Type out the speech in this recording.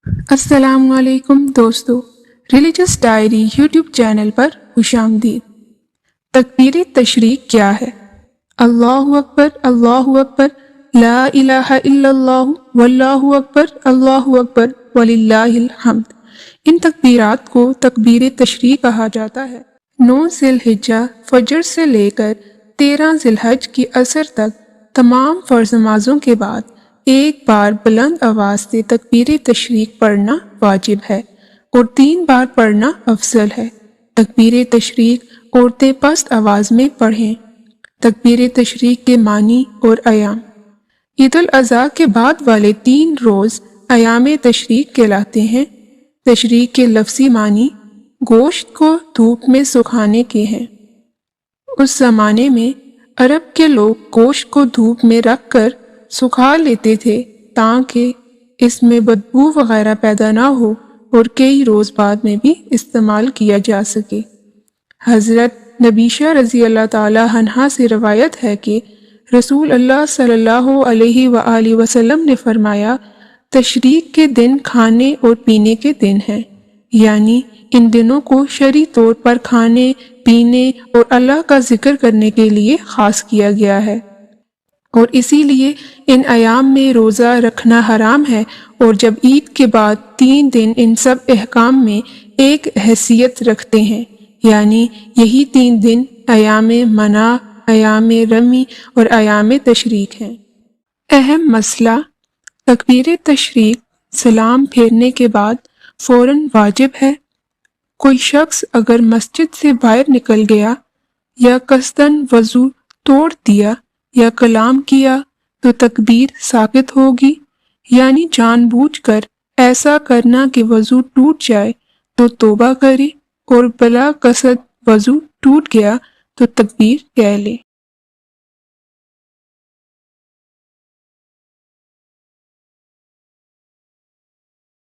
अस्सलाम वालेकुम दोस्तों, रिलीजियस डायरी यूट्यूब चैनल पर खुशामदीद। तकबीर तशरीक क्या है? अल्लाहु अकबर, ला इलाहा इल्लल्लाहु वल्लाहु अकबर वलिल्लाहिल हम्द। इन तकबीरात को तकबीर तशरीक कहा जाता है। 9 ज़िलहिज्जा फजर से लेकर 13 ज़िलहज की असर तक तमाम फ़र्ज़ नमाज़ों के बाद एक बार बुलंद आवाज़ से तकबीर तशरीक पढ़ना वाजिब है और 3 बार पढ़ना अफजल है। तकबीर तशरीक औरतें पस्त आवाज़ में पढ़ें। तकबीर तशरीक के मानी और अयाम। ईद उल अज़हा के बाद वाले 3 रोज़ अयाम तशरीक कहलाते हैं। तशरीक के लफ्ज़ी मानी गोश्त को धूप में सुखाने के हैं। उस ज़माने में अरब के लोग गोश्त को धूप में रख कर सुखा लेते थे ताकि इसमें बदबू वगैरह पैदा ना हो और कई रोज़ बाद में भी इस्तेमाल किया जा सके। हज़रत नबीशा रज़ी अल्लाह ताला अन्हा से रवायत है कि रसूल अल्लाह सल्लल्लाहु अलैहि वआलिहि वसल्लम ने फरमाया, तशरीक के दिन खाने और पीने के दिन हैं, यानी इन दिनों को शरई तौर पर खाने पीने और अल्लाह का जिक्र करने के लिए ख़ास किया गया है और इसीलिए इन अयाम में रोज़ा रखना हराम है। और जब ईद के बाद 3 दिन इन सब अहकाम में एक हैसियत रखते हैं, यानी यही 3 दिन अयाम मना, अयाम रमी और अयाम तशरीक हैं। अहम मसला, तकबीर तशरीक सलाम फेरने के बाद फ़ौरन वाजिब है। कोई शख्स अगर मस्जिद से बाहर निकल गया या कसदन वज़ू तोड़ दिया या कलाम किया तो तकबीर साकित होगी, यानी जानबूझकर ऐसा करना कि वज़ू टूट जाए तो तौबा करे और बला कसद वज़ू टूट गया तो तकबीर कह ले।